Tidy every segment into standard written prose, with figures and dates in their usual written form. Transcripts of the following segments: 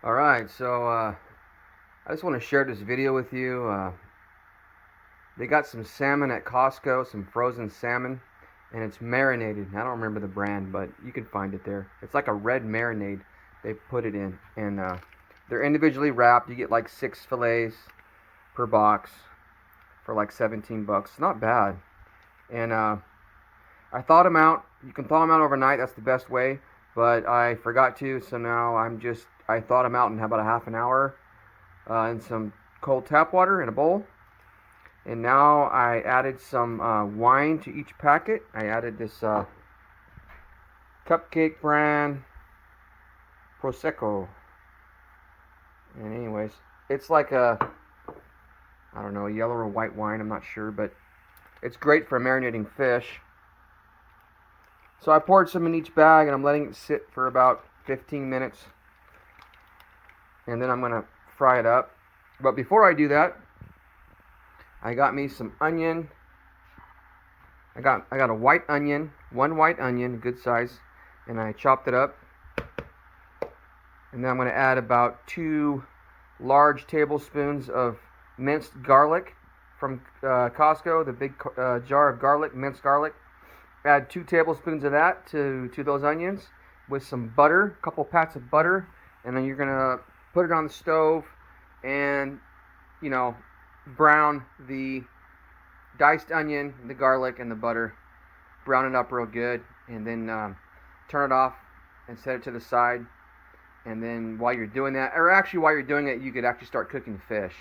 Alright, so I just want to share this video with you. They got some salmon at Costco, some frozen salmon, and it's marinated. I don't remember the brand, but you can find it there. It's like a red marinade they put it in, and they're individually wrapped. You get like 6 fillets per box for like 17 bucks. Not bad. And I thawed them out. You can thaw them out overnight. That's the best way. But I forgot to, so now I thawed them out in about a half an hour in some cold tap water in a bowl. And now I added some wine to each packet. I added this Cupcake brand Prosecco. And anyways, it's like I don't know, yellow or white wine, I'm not sure, but it's great for marinating fish. So I poured some in each bag and I'm letting it sit for about 15 minutes. And then I'm going to fry it up. But before I do that, I got me some onion. I got a white onion, one white onion, good size, and I chopped it up. And then I'm going to add about 2 large tablespoons of minced garlic from Costco, the big jar of garlic, minced garlic. Add 2 tablespoons of that to those onions with some butter, a couple pats of butter, and then you're going to put it on the stove and, brown the diced onion, the garlic, and the butter. Brown it up real good, and then turn it off and set it to the side. And then while you're doing that, or actually while you're doing it, you could actually start cooking fish.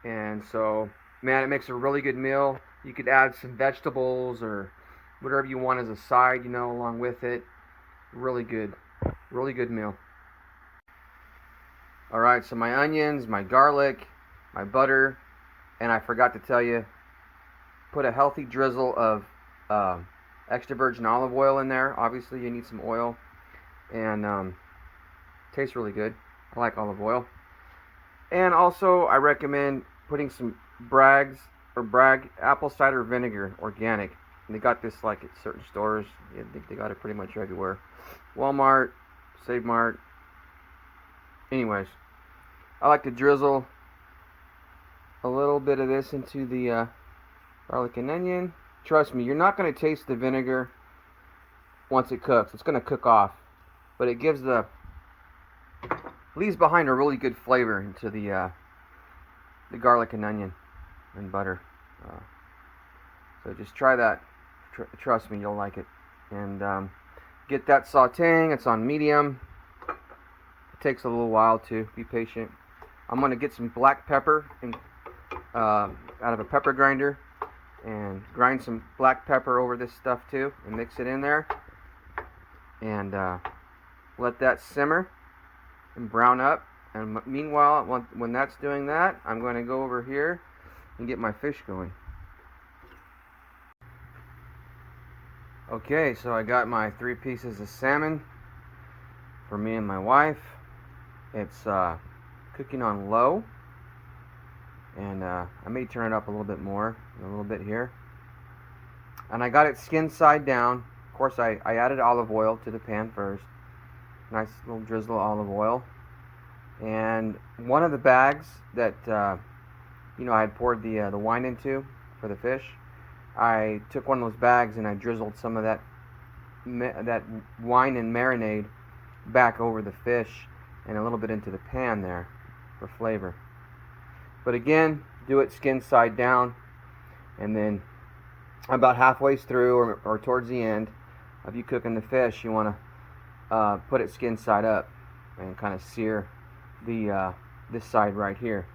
And so, man, it makes a really good meal. You could add some vegetables or whatever you want as a side, along with it. Really good meal. Alright, so my onions, my garlic, my butter, and I forgot to tell you, put a healthy drizzle of extra virgin olive oil in there. Obviously, you need some oil, and tastes really good. I like olive oil. And also, I recommend putting some Bragg apple cider vinegar, organic. And they got this like at certain stores. I think they got it pretty much everywhere. Walmart, Save Mart. Anyways, I like to drizzle a little bit of this into the garlic and onion. Trust me, you're not going to taste the vinegar once it cooks. It's going to cook off, but it leaves behind a really good flavor into the garlic and onion and butter. So just try that. Trust me, you'll like it. And get that sauteing. It's on medium. It takes a little while to be patient. I'm going to get some black pepper out of a pepper grinder and grind some black pepper over this stuff too and mix it in there and let that simmer and brown up. And meanwhile, when that's doing that, I'm going to go over here and get my fish going. Okay, so I got my 3 pieces of salmon for me and my wife. It's cooking on low, and I may turn it up a little bit more, a little bit here. And I got it skin side down. Of course, I added olive oil to the pan first. Nice little drizzle of olive oil. And one of the bags that I had poured the wine into for the fish, I took one of those bags and I drizzled some of that wine and marinade back over the fish and a little bit into the pan there for flavor. But again, do it skin side down, and then about halfway through or towards the end of you cooking the fish, you want to put it skin side up and kind of sear this side right here.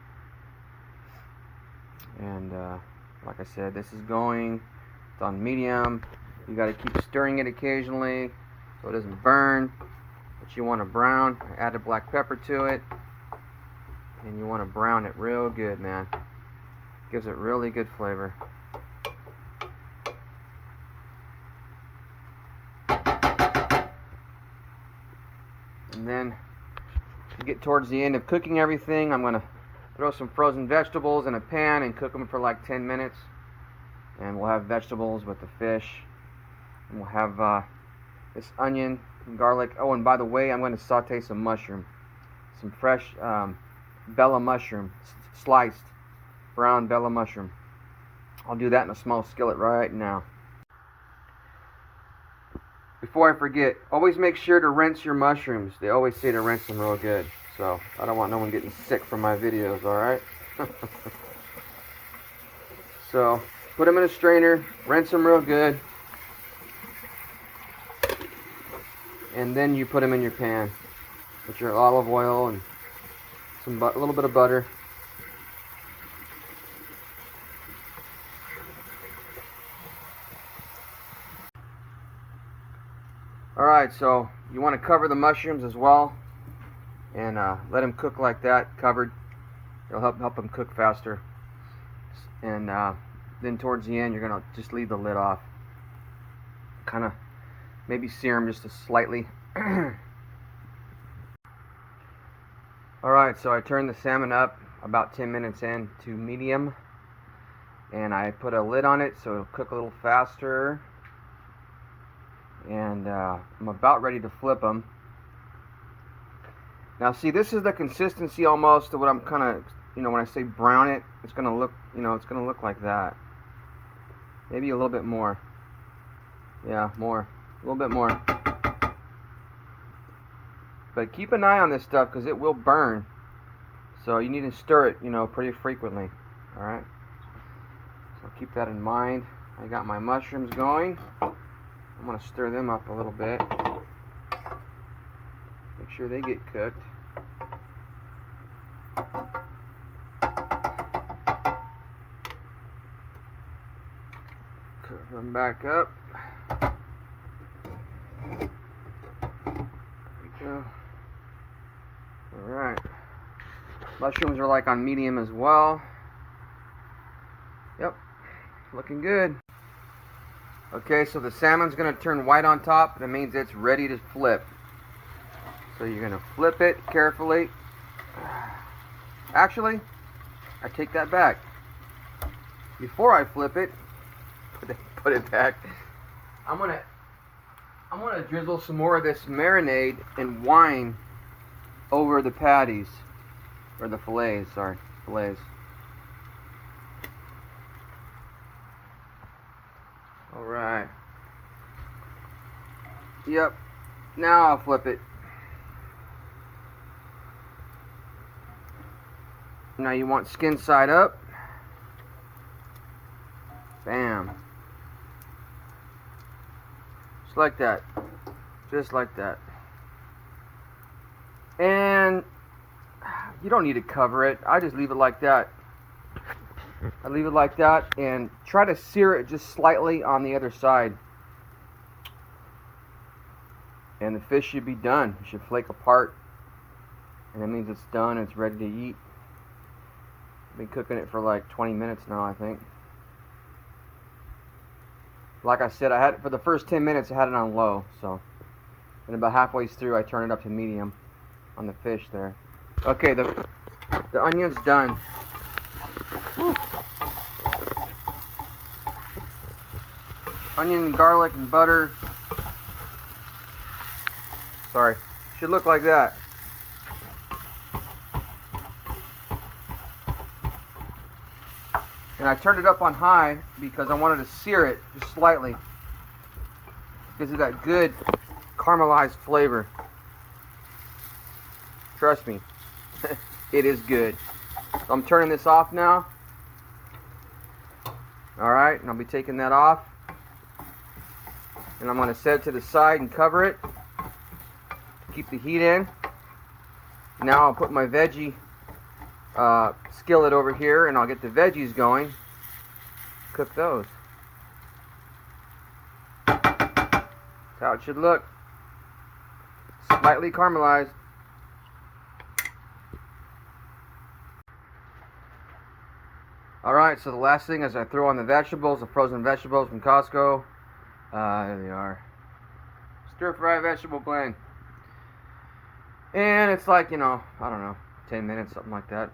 And like I said, this is it's on medium. You got to keep stirring it occasionally so it doesn't burn. But you want to brown. I added black pepper to it, and you want to brown it real good, man. Gives it really good flavor. And then to get towards the end of cooking everything, I'm going to throw some frozen vegetables in a pan and cook them for like 10 minutes. And we'll have vegetables with the fish. And we'll have this onion and garlic. Oh, and by the way, I'm going to saute some mushroom. some fresh bella mushroom, sliced brown bella mushroom. I'll do that in a small skillet right now. Before I forget, always make sure to rinse your mushrooms. They always say to rinse them real good. So I don't want no one getting sick from my videos, alright? So put them in a strainer, rinse them real good, and then you put them in your pan with your olive oil and a little bit of butter. Alright, so you want to cover the mushrooms as well, and let them cook like that, covered. It'll help them cook faster. And then towards the end, you're gonna just leave the lid off. Kind of maybe sear them just slightly. Alright, so I turned the salmon up about 10 minutes in to medium, and I put a lid on it so it'll cook a little faster. And I'm about ready to flip them. Now see, this is the consistency almost of what I'm kind of, you know, when I say brown it, it's gonna look, you know, it's gonna look like that. Maybe a little bit more. Yeah, more. A little bit more. But keep an eye on this stuff because it will burn. So you need to stir it, you know, pretty frequently. Alright? So keep that in mind. I got my mushrooms going. I'm going to stir them up a little bit. Make sure they get cooked. Cook them back up. There we go. Alright. Mushrooms are like on medium as well. Yep. Looking good. Okay, so the salmon's going to turn white on top. That means it's ready to flip. So you're going to flip it carefully. Actually, I take that back. Before I flip it, put it back. I'm gonna drizzle some more of this marinade and wine over the patties, or the fillets. Sorry, fillets. Alright. Yep. Now I'll flip it. Now you want skin side up. Bam. Just like that. Just like that. And you don't need to cover it. I just leave it like that. I leave it like that and try to sear it just slightly on the other side. And the fish should be done. It should flake apart. And that means it's done and it's ready to eat. I've been cooking it for like 20 minutes now, I think. Like I said, I had for the first 10 minutes I had it on low, so and about halfway through I turned it up to medium on the fish there. Okay, the onion's done. Woo. Onion and garlic and butter. Sorry. Should look like that. And I turned it up on high because I wanted to sear it just slightly. Because of that good caramelized flavor. Trust me. It is good. So I'm turning this off now. Alright, and I'll be taking that off. And I'm going to set it to the side and cover it. Keep the heat in. Now I'll put my veggie skillet over here and I'll get the veggies going. Cook those. That's how it should look. Slightly caramelized. Alright, so the last thing is I throw on the vegetables, the frozen vegetables from Costco. There they are. Stir fry vegetable blend. And it's like, you know, I don't know, 10 minutes, something like that.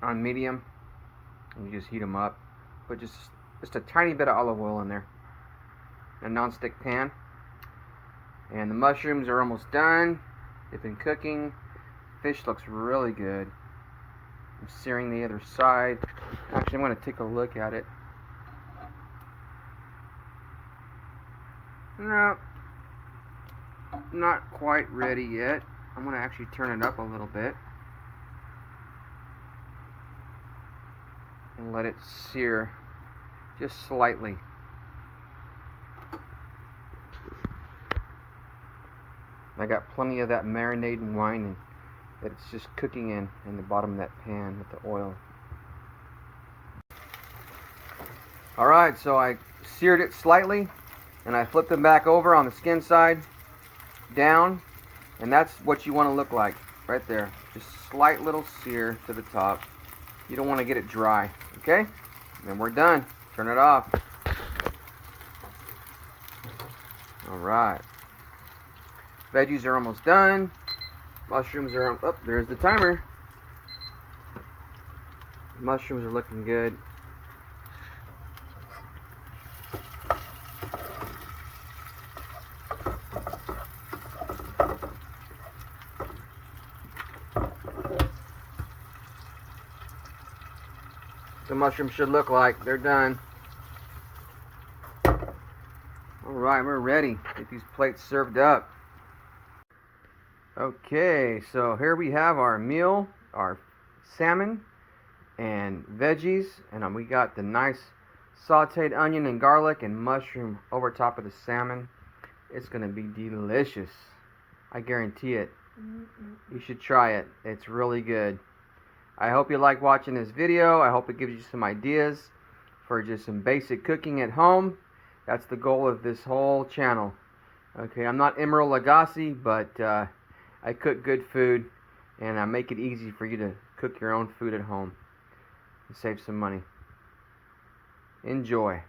On medium. And you just heat them up. Put just a tiny bit of olive oil in there. In a non-stick pan. And the mushrooms are almost done. They've been cooking fish looks really good. I'm searing the other side. Actually, I'm going to take a look at it. No, not quite ready yet. I'm going to actually turn it up a little bit and let it sear just slightly. I got plenty of that marinating wine that it's just cooking in the bottom of that pan with the oil. Alright, so I seared it slightly and I flipped them back over on the skin side down, and that's what you want to look like right there. Just slight little sear to the top. You don't want to get it dry. Okay? And then we're done. Turn it off. Alright. Veggies are almost done. Mushrooms are oh, there's the timer. Mushrooms are looking good. The mushrooms should look like they're done. Alright, we're ready. Get these plates served up. Okay, so here we have our meal, our salmon and veggies, and we got the nice sauteed onion and garlic and mushroom over top of the salmon. It's gonna be delicious. I guarantee it. You should try it. It's really good. I hope you like watching this video. I hope it gives you some ideas for just some basic cooking at home. That's the goal of this whole channel. Okay, I'm not Emeril Lagasse, but I cook good food, and I make it easy for you to cook your own food at home and save some money. Enjoy.